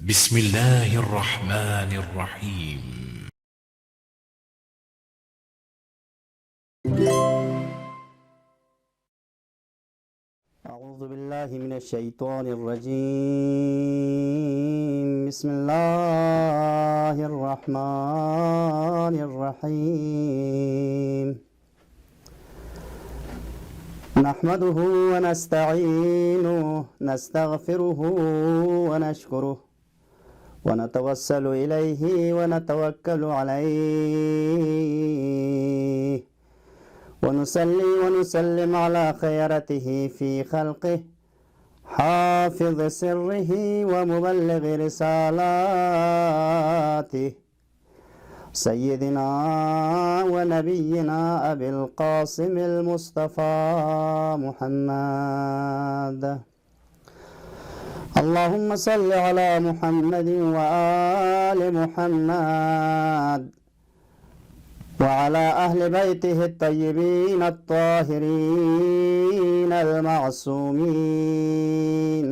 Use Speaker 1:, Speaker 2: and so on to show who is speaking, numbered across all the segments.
Speaker 1: بسم الله الرحمن الرحيم.
Speaker 2: أعوذ بالله من الشيطان الرجيم. بسم الله الرحمن الرحيم. نحمده ونستعينه نستغفره ونشكره ونتوسل إليه ونتوكل عليه ونصلي ونسلم على خيرته في خلقه حافظ سره ومبلغ رسالاته سيدنا ونبينا أبي القاسم المصطفى محمد. اللهم صل على محمد وآل محمد وعلى أهل بيته الطيبين الطاهرين المعصومين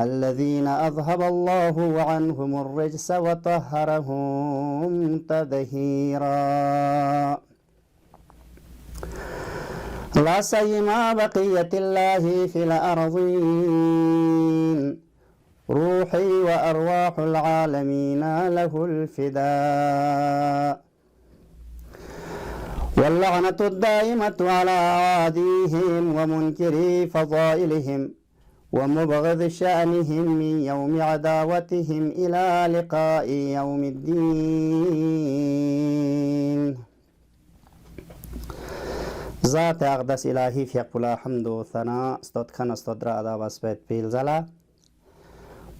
Speaker 2: الذين أذهب الله عنهم الرجس وطهرهم تطهيرا، لا سيما بقية الله في الأرضين. روحي وأرواح العالمين له الفداء، واللعنة الدائمة على عاديهم ومنكري فضائلهم ومبغض شأنهم من يوم عداوتهم إلى لقاء يوم الدين. ذات أقدس إلهي في أقبلا حمد و ثناء استدخن استدرى أدا واسبت بيلزلا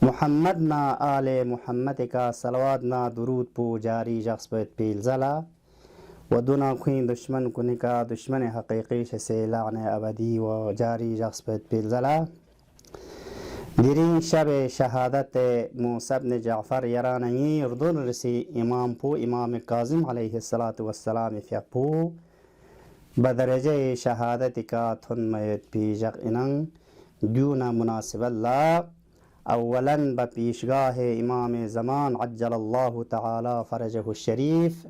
Speaker 2: محمدنا آل محمد کا صلواتنا درود پو جاری جغسبت بيلزلا ودنا خوين دشمن كنكا دشمن حقيقي سے لعن أبدي وجاري جغسبت بيلزلا. دیرین شب شهادت موسی بن جعفر یراننی اردن رسی امام پو امام کاظم علیه السلام فیقپو بدرجه شهادت کا تن میت پیجق انن دون مناسب الله. اولا بپیشگاه امام زمان عجل الله تعالی فرجه الشریف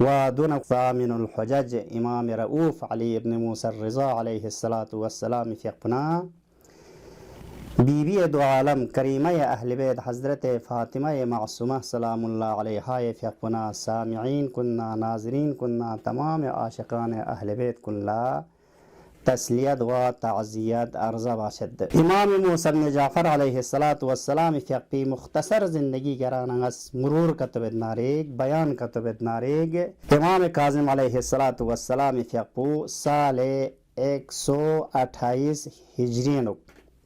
Speaker 2: و دون ثامن الحجج امام رؤوف علی ابن موسی الرضا علیه السلام فیقپنا. بیبی دو عالم کریمه اهل بیت حضرت فاطمه معصومه سلام الله علیها فیقپنا. سامعین کننا ناظرین کننا تمام عاشقان اهل بیت کنلا تسلیت و تعزیت ارزا باشد. امام موسی بن جعفر علیه السلام فیقپی مختصر زندگی گراننگس مرور کتبت ناریگ بیان کتبت ناریگ. امام کاظم علیه السلام فیقپو سال 128 هجری نک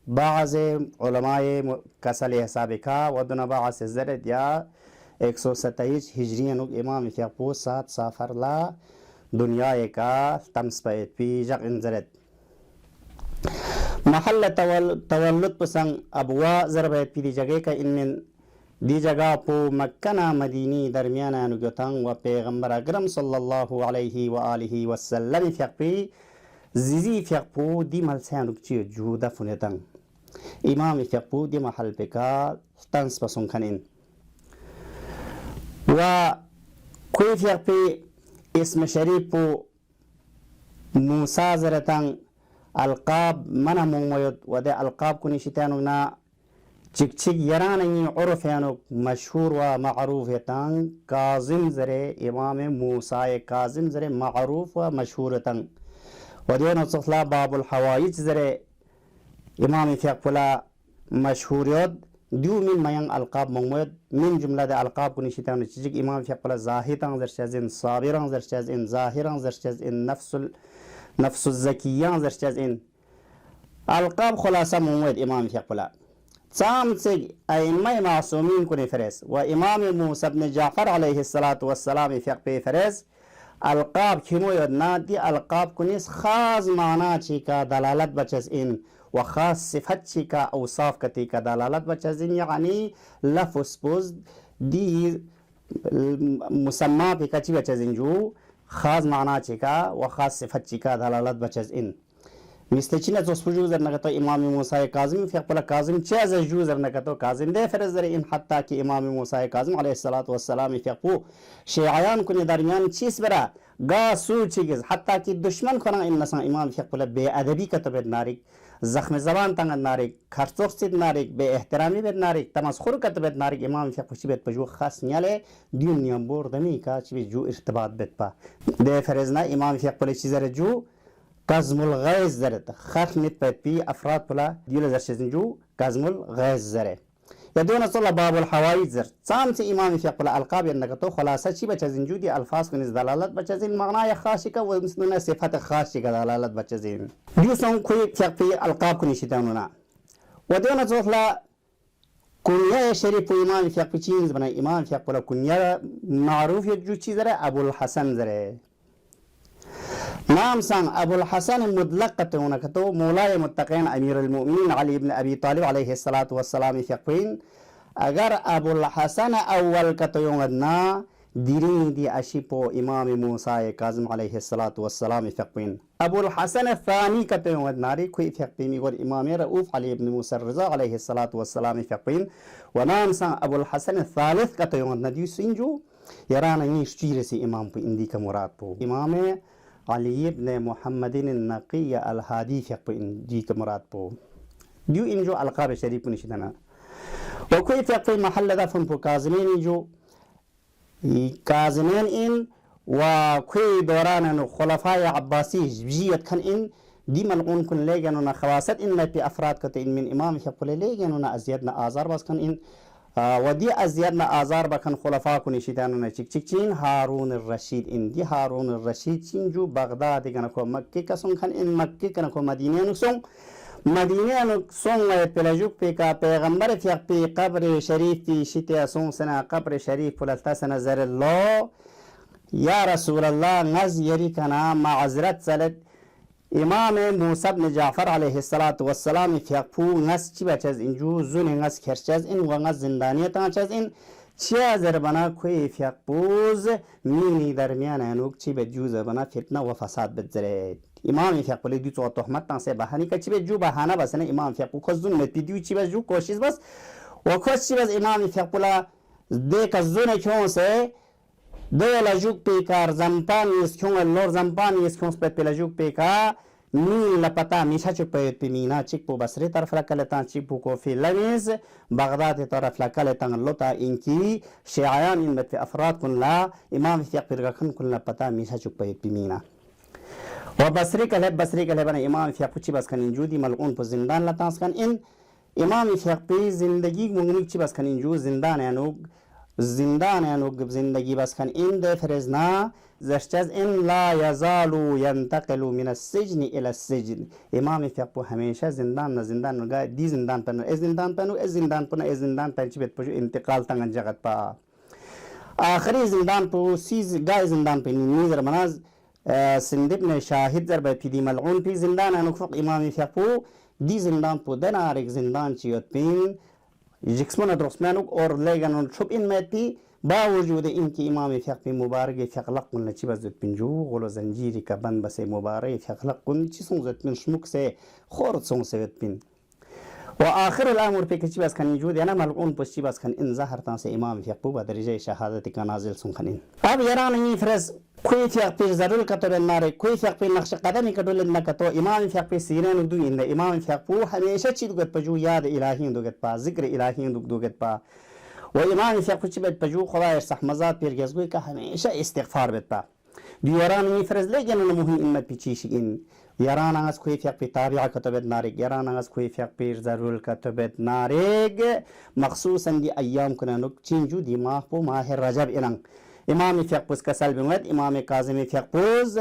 Speaker 2: بعض علماء کسل حساب کا ودنا بعض زرد یا 127 هجری نک امام فیقپو 7 سافر لا دنیا کا تمس پیت پی جق انزرد. محل تولد پسنگ ابوا ضربت پی دی جگہ کا ان من دی جگہ پو مکنا مدینی درمیان انگتنگ و پیغمبر اکرم صلی اللہ علیہ وآلہ وسلم فیقپی زیزی فیقپو دی ملسانک چی جودہ فنتنگ. امام فیقپو دی محل پکا تنس پسن کنین و کوئی فیقپی اسم شریف پو موسیٰ زرتنگ القاب من مومید و ده القاب کنی شتانو نا چک چک یراننی عرفانو مشهور و معروف تنگ. کاظم زره امام موسیٰ کاظم زره معروف و مشهور تنگ و دیو نصفلا باب الحوائج زره امام فیقپلا مشهوریت دیو من میان القاب مومید من جمله ده القاب کنی شتانو چجک امام فیقپلا زاهدان زرشازین صابران زرشازین ظاهران زرشازین نفس الزکیان زرشازین القاب خلاصه مومید امام فیقپلا سام سگ ائمه معصومین کنی فرس و امام موسی بن جعفر علیه السلام فیقپی فرس القاب کموید نا دی القاب کنیس خاص معنا چی کا دلالت بچز این و خاص صفت چی کا اوصاف کتی کا دلالت بچز این یعنی لفظ پوز دی مسمى پی کچی بچز این جو خاص معنا چی کا و خاص صفت چی کا دلالت بچز N. Mistechina tospujuzer nagato İmam Musa Kazım fiyakpala Kazım çeze juzer nagato Kazım de ferezleri in hatta ki İmam Musa Kazım aleyhissalatu vesselam fiyakpu şeyayan kuni darmiyan çiz bera ga su çigiz hatta ki düşman konan innasan İmam fiyakpala be edebi katabet narik zahme zaman tangan narik kartok sid narik be ihtirami bet narik tamaskhur katabet narik İmam fiyakpu çibet paju khas nyale dünya bordami ka çibi ju irtibat bet pa de ferezna İmam fiyakpala çizere ju كازم الغاز زرت خاف نت بي افراد بلا ديال زرشزنجو كازم الغاز زره يدون صلى باب الحوائج زر سامس امام في قبل القاب انك تو خلاصه شي بچزنجو دي الفاظ كنز دلالت بچزين معنى خاصه ومثلنا صفات خاصه دلالت بچزين ديسون كوي في القاب كني شتانونا ودون صلى كنيا شريف امام في قبل بنا امام في قبل كنيا معروف يجو چي زره ابو الحسن زره نام سان أبو الحسن مطلقة ونكتو مولاي متقين أمير المؤمنين علي بن أبي طالب عليه الصلاة والسلام فيقين أجر أبو الحسن أول كتيومنا ديرين دي أشيبو إمام موسى كاظم عليه الصلاة والسلام فيقين أبو الحسن الثاني كتيومنا ري كوي فيقين يقول إمام رؤوف علي بن موسى الرضا عليه الصلاة والسلام فيقين ونام سان أبو الحسن الثالث كتيومنا دي سينجو يرانا يشتيرسي إمام بو إندي كمراد بو إمام علي بن محمد النقي الهادي فيقين دي كمراد بو ديو إنجو القاب شريف نشدنا وكوي فيقين محل دفن بو كازمين إنجو كازمين إن وكوي دوران خلفاء عباسي جيت كان إن دي ملعون كن ليجنونا خواسط إن في أفراد كتين من إمام فيقول ليجنونا أزيادنا آزار بس كان إن ودي أزيادنا آزار بكن خلفاء كوني شيطاننا چين هارون الرشيد إن دي هارون الرشيد جو بغداد كنا كو مكة كسون كان إن مكة كنا كو مدينة نكسون مدينة نكسون بلاجوك بيكا پیغمبر فيق بي قبر شريف في شتى سون سنة قبر شريف فلتا سنة زر الله يا رسول الله نز يري كنا معذرت سلت إمام موسى بن جعفر عليه الصلاة والسلام فيقفو نس چبا چز إنجو زون نس كرچز إن ونس زندانية تانچز إن چيا زربنا كوي فيقفوز ميني درميان انوك چبا جو زربنا فتنة وفساد بزرد إمام فيقفو لدي تو تهمت تانسي بحاني که چبا جو بحانا بسنه إمام فيقفو كوز زون مت بديو چبا جو کوشش بس وكوش چبا إمام فيقفو لا ديك الزون كون سي دولا جوك بيكار زمبان يسكون اللور زمبان يسكون سبت بلا جوك بيكا مي لپتا ميشا چوك بيت بمينا چيك بو بصري طرف لكالتان چيك بو كوفي لميز بغداد طرف لكالتان اللوتا انكي شيعيان ان بت في افراد كن لا امام فيق برغكن كن لپتا ميشا چوك بيت بمينا وبصري كله بنا امام فيق چي بس كان انجودي ملعون بو زندان لتانس كان ان امام فيق بي زندگي مغنيك چي بس كان انجو زندان يانوگ زندگی بس كان إن ده فرزنا زشتز إن لا يزال ينتقل من السجن إلى السجن إمام فيقبو هميشة زندان نگاه دي زندان پنو زندان پنو چی بيت پجو انتقال تنگن جغت پا آخری زندان پو سیز گای زندان پنو نيزر مناز سندبن شاهد زر بي دي ملعون پي زندان انوك فق إمام فيقبو دي زندان پو دنارك زندان چيوت پين جسمنا درسمانوك اور ليغانون شوب إن ماتي باوجود إنك إمام فيق في مبارك فيق لقن لچي بزت بنجو غلو زنجيري كبن بس مبارك فيق لقن چي سونزت بن شموك سي خورت سونزت بن وآخر الأمر في كچي بس كان يجود أنا ملعون بس چي بس كان إن ظهر تانسي إمام فيق بو بدرجة شهادتي كان نازل سون خنين أب يران يفرز كوي فيق في زرول كتب النار كوي فيق في نقش قدمي كدول النكتو إمام فيق في سيرين دو إن إمام فيق بو هميشة چي دوغت بجو ياد إلهين دوغت با ذكر إلهين دوغت با وإمام فيق چي بت بجو خدا يرسح مزاد بيرگزگوي که هميشة استغفار بت با ديوران يفرز لجن مهم إمت بيچيش إن يران از كوي فيق في تابعة كتبت نارك يران از كوي فيق في زرول كتبت نارك مخصوصا دي أيام كنا نك چينجو دي ماه بو ماه رجب إنان إمام فيق بوز كسل بمد إمام كاظم فيق بوز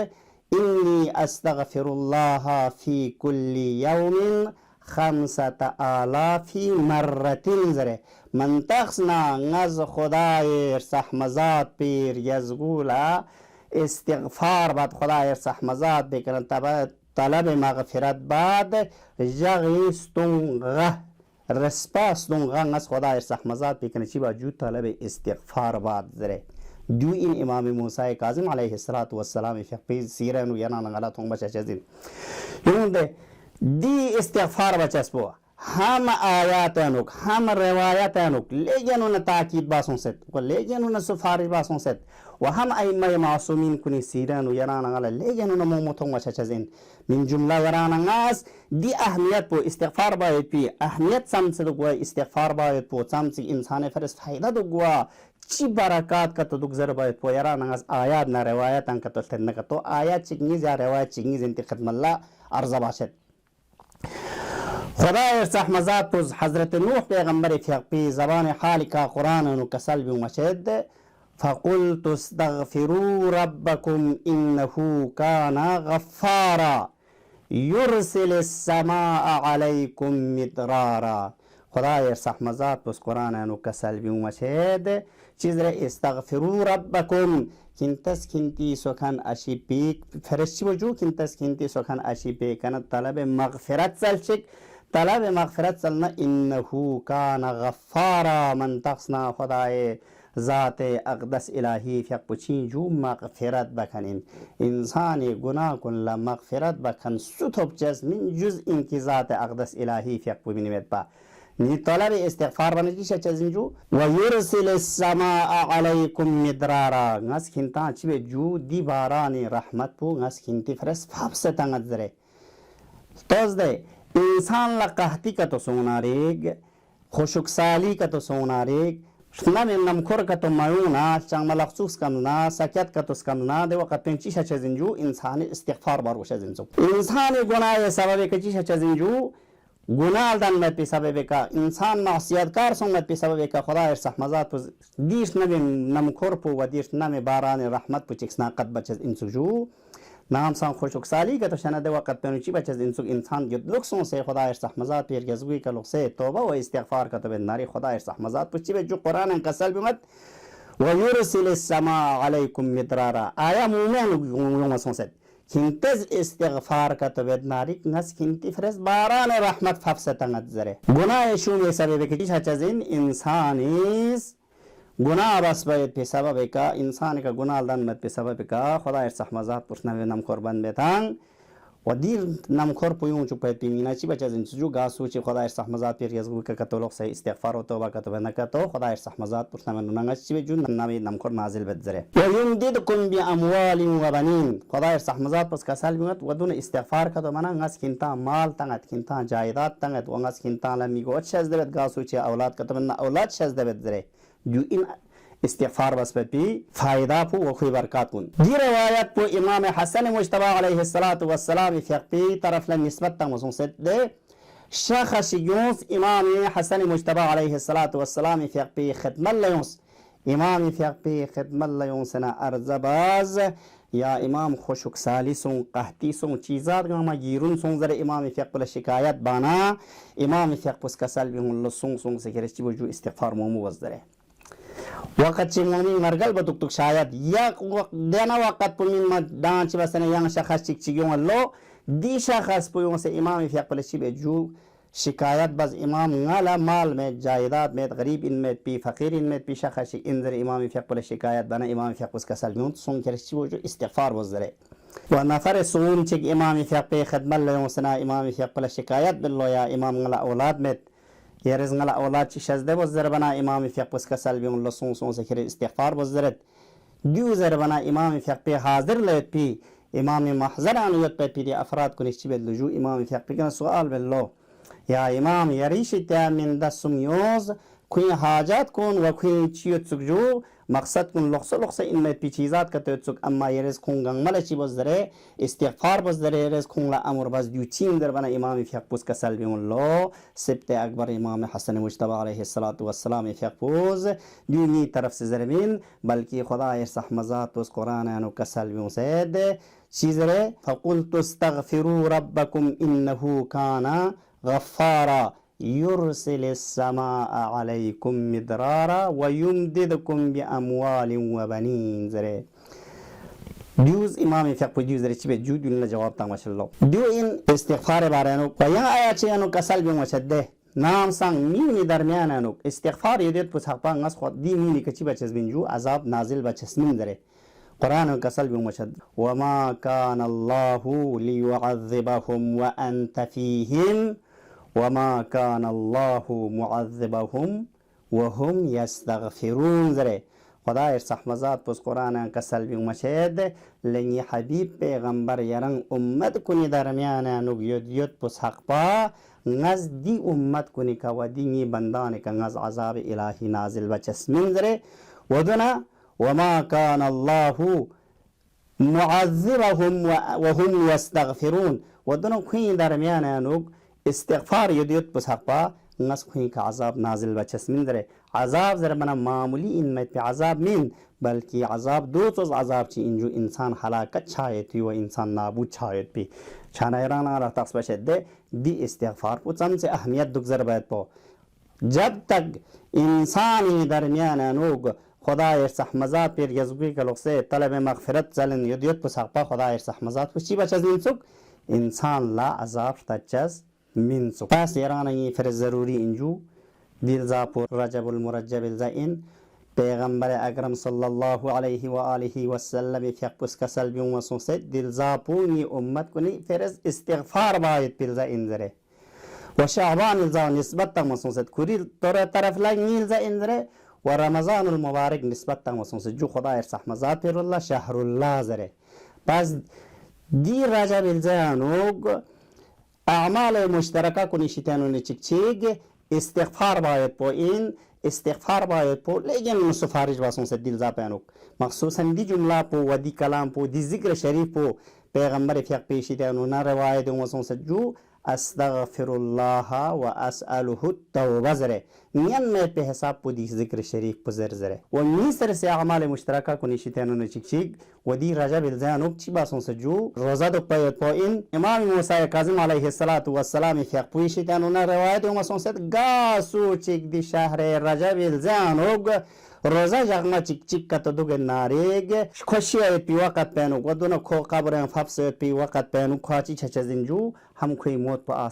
Speaker 2: إني أستغفر الله في كل يوم 5000 مرة زره من تخصنا نز خداير سحمزات بير يزغولا استغفار بعد خداير سحمزات بكرن طلب مغفرت بعد جغيستون رسپاس دون غنس خداير سحمزات بكرن چي با جو طلب استغفار بعد زره دو إن إمام موسى كاظم عليه الصلاة والسلام في سيرة ينانا غلا تونبا شاشزين يون ده دی استغفار بچس بو هم آیات انوک هم روایت انوک لیکن اون تاکید باسون ست و لیکن اون سفارش باسون ست و هم ائمه معصومین کنی سیران و یران غلا لیکن اون مومتون و چچزین من جمله یران غاز دی اهمیت بو استغفار باید پی اهمیت سمت دو گوه استغفار باید بو سمت انسان فرس فایده دو گوه چی برکات کتو دگذر باید پو یران غاز آیات نا روایت ان کتو تن کتو آیات چکنیز یا روایت چکنیز انتی خدم الله ارزا باشد خدا ارسح مزاد پوز حضرت نوح پیغمبر فیقپی زبان حالی کا قرآن و کسل بی مشد فقلت استغفروا ربكم إنه كان غفارا يرسل السماء عليكم مدرارا خدا ارسح مزاد پوز قرآن و کسل بی مشد چیز را استغفروا ربكم کنتس کنتی سخن اشی پیک فرشتی وجو کنتس کنتی سخن اشی پیک کند طلب مغفرت سلچک طلب مغفرت سلنا انه کان غفارا من تقصنا خدای ذات اقدس الهی فیق پچین جو مغفرت بکنین انسان گناه کن لمغفرت بکن ستوب جز من جز اینکی ذات اقدس الهی فیق ببینید با نی طلب استغفار بنجی چزینجو و یرسل السماء علیکم مدرارا نس کنتا چی جو دی باران رحمت پو نس کنتی فرس فابستان ادزره توز ده انسان لقحتی کا تو سوناریگ خوشکسالی کا تو سوناریگ نم نمکر کا تو مایونا چنگ ملخصوص کمنا سکیت کا تو سکمنا ده وقت پنچی چزینجو انسان استغفار بارو چزینجو انسان گناه سبب کچی چزینجو گناه دن مت پی سبب کا انسان معصیت کار سون مت پی سبب کا خدا ارسح مزاد پو دیش نمکر پو و دیش نم باران رحمت پو چکسنا قد بچز انسجو نام سان خوشکسالی که تو شنده وقت پنوچی بچز انسان گدلکسون سے خدا ارسح مزاد پیر گزگوی که لغسه توبه و استغفار که تو بنداری خدا ارسح مزاد پچی به جو قرآن انقصل بیمد و یرسل السماء علیکم مدرارا آیا مومن سون سد کنتز استغفار که تو بنداری نس کنتی فرس باران رحمت ففستنگت زره گناه شومی سبب کتیش هچزین انسانیز گناه بس باید پی سبب کا انسان کا گناه دن مت پی سبب کا خدا ارسح مزاد پرسنه نم قربان بیتان و دیر نم خور پویون چو پید پیمینا چی بچه زن جو گاسو چی خدا ارسح مزاد پیر یزگو که کتولوق سه استغفار و توبه کتو نکتو خدا ارسح مزاد پرسنه نونگا چی بجو نمی نم خور نازل بدزره و یمددکم بی اموال و بنین خدا ارسح مزاد پس کسال بیمت و دون استغفار کتو منا ناس کنتا مال تنگت کنتا جایداد تنگت و ناس کنتا لمیگو شز دبت گاسو چی اولاد کتو منا اولاد شز دبت زره جو این استغفار بس بی فائدہ پو و خوی برکات کن دی روایت پو امام حسن مجتبی علیہ السلام فقی طرف لنسبت تا مصنصد دے شخص یونس امام حسن مجتبی علیہ السلام فقی خدم لیونس امام فقی خدم لیونسنا ارزباز یا امام خوشک سالی سون قحطی سون چیزات گاما گیرون سون زر امام فقی شکایت بانا امام فقی اس کسل بیهون لسون سون سکرشتی بجو استغفار مومو وزدره وقت چه مومن مرگل با دکتر شاید یک دینا وقت پومین دانچ بسنه یان شخص چیک چیگیون لو دی شخص پویون سے امام فیق پلشی به جو شکایت باز امام غالا مال میں جائیداد میں غریب ان میں پی فقیر ان میں پی شخص انذر امام فیق پل شکایت بنا امام فیق اس کا سلمیون سون کرشی وہ جو استغفار وزره و نفر سون چیک امام فیق پی خدمت لیون سنا امام فیق پل شکایت بلو یا امام غالا اولاد میں یا رزق اولاد چی شزده وزر بنا امام فقه پس کسل بیون لسون سون سکر استغفار وزرت دیو زر بنا امام فقه پی حاضر لیت پی امام محضر آنویت پی دی افراد کنیش چی بید لجو امام فقه پی کن سوال بلو یا امام یریش تیا من دستم یوز کوئی حاجات کن و کوئی چیوت سک جو مقصد کن لخصه این مید پی چیزات کتویت سک اما یرز کن گنگمل چی بزدره استغفار بزدره یرز کن لأمر بز دیو چین در بنا امام فقه پوز کسل بیون لو سبت اکبر امام حسن مجتبی علیه السلام فقه پوز دیو نی طرف سے زرمین بلکہ خدا ارسح مزاد پوز قرآن انو کسل بیون سید چیز رے فقلت استغفروا ربکم انہو کانا غفارا يرسل السماء عليكم مدرارا ويمددكم بأموال وبنين زره دیوز امام فقه دیوز زره چی به جو دیو جواب تا ماشاءالله دیو این استغفار بارانو و یا آیات چی انو کسل بیم وشده نام سان مینی درمیان انو استغفار یدید پس حقا ناس خود دی مینی که چی بچز بین جو عذاب نازل بچس مین زره قرآن كسل بمشد وما كان الله ليعذبهم وأنت فيهم وما كان الله معذبهم وهم يستغفرون زره خدا ارسح مزاد پس قرآن کسل بمشد لنی حبیب پیغمبر یرن امت کنی درمیان نگ ید پس حق با نز دی امت کنی که و دی بندان که نز عذاب الهی نازل بچسمین زره ودنا وما كان الله معذبهم وهم يستغفرون ودنا كوين درمیان نگ استغفار ید پس حق با نس خوی که عذاب نازل بچس من داره عذاب زر بنا معمولی این مت عذاب من بلکه عذاب دو چیز عذاب چی اینجو انسان هلاکت شاید و انسان نابود شاید بی چانه ایران را تقص بشه دی استغفار پوچم سے اهمیت دگذر باید پا جب تک انسانی درمیان نوگ خدا ارسح مزاد پیر یزگوی که لغسه طلب مغفرت زلن یدیت پسحقا خدا ارسح مزاد پس چی بچه زنسوک انسان لا عذاب تچز من سو پس ایرانی فر ضروری انجو دیلزاپور رجب المرجب الزائن پیغمبر اکرم صلی الله علیه و آله و سلم فیق پس کسل بیون و سنسد دیلزاپونی امت کنی فرز استغفار باید پیلزائن زره و شعبان الزا نسبت تا مسنسد کوری طرف لگ نیلزائن زره و رمضان المبارک نسبت تا مسنسد جو خدا ارسح مزاد پیر الله شهر الله زره پس دی رجب الزانوگ اعمال مشترکه کنی شیطانون چیگ استغفار باید پو این استغفار باید پو لیکن سفارش باسون سے دل زاپینوک مخصوصا دی جمله پو و دی کلام پو دی ذکر شریف پو پیغمبر فیق پیشیدانو نا روایت واسون سے جو استغفر الله و اسأله التوبه زره نین میں پہ حساب پو دی ذکر شریف پو زره و نیسر سے اعمال مشترکه کنی شیطانون چیگ و دی رجب الزانوک چی باسون سے جو روزہ دو پایت پو این امام موسی کاظم علیه السلام فیق پیشیدانو نا روایت واسون سے گاسو چیگ دی شهر رجب الزانوک روزا جغما چیک کت دوگ ناریگ خوشی پی وقت پینو ودونا کو قبر فبس پی وقت پینو کواچی چچزین جو هم کوی موت پا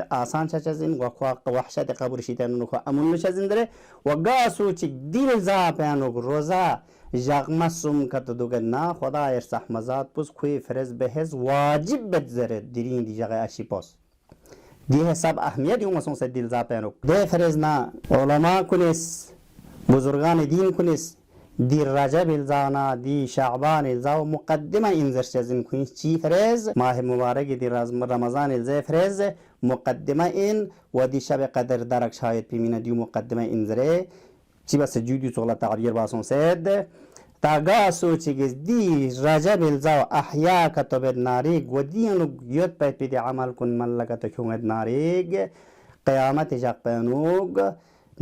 Speaker 2: آسان چچزین و خوا وحشت قبر شیطانو خوا امون چچزین داره و گاسو چیک دیل زا پینو روزا جغما سم کت دوگ نا خدا ارسح مزاد پس کوی فرز بهز واجب بذره دیرین دی جغه اشی پاس دی حساب اهمیت یوم سون دل زا پینو ده فرز نا علما کنیس بزرگان دین کنیس دی رجب الزانا دی شعبان الزا و مقدمه انذر چزین کنیس چی فرز ماه مبارک دی رمضان الزا فرز مقدمه این و دی شب قدر درک شاید پیمینه دی مقدمه انذره چی بس جودی صغلا تعبیر باسون سید تاگا سوچیگز دی رجب الزا و احیا کتب ناریگ و دی انو یود پید پیدی عمل کن ملکت کیومد ناریگ قیامت جاق پینوگ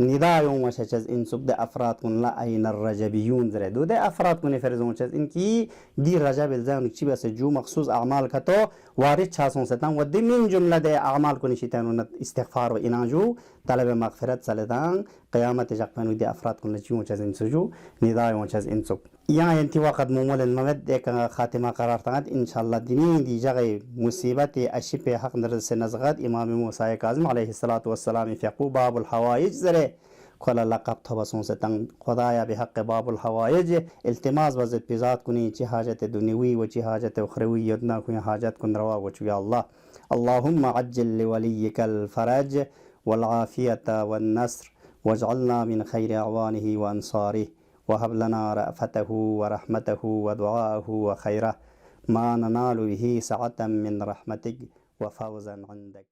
Speaker 2: نداء يوم وشجز إن سبد أفراد كن لا أين الرجبيون زره دو ده أفراد كن فرزون شز إن كي دي رجب الزان كشي بس جو مخصوص أعمال كتو وارد شاسون ستان ودي من جملة ده أعمال كن شيطان استغفار وإناجو طلب مغفرت سلطان قيامة جاقبانو دي أفراد كن لجيون شز إن سجو نداء يوم شز إن سب يعني انتي وقت ممول الممد إيك خاتمة قرار تغاد إن شاء الله دينين دي جغي مصيبة أشيب حق نرس نزغاد إمام موسى كاظم عليه الصلاة والسلام في باب الحوائج زره كل لقب تبصون ستن خدايا بحق باب الحوائج التماس وزد بذات كني چه حاجت دنيوي و چه حاجت اخروي يدنا كن حاجت كن روا و يا الله اللهم عجل لوليك الفرج والعافية والنصر واجعلنا من خير أعوانه وأنصاره وهب لنا رأفته ورحمته ودعاءه وخيره ما ننال به سعة من رحمتك وفوزا عندك.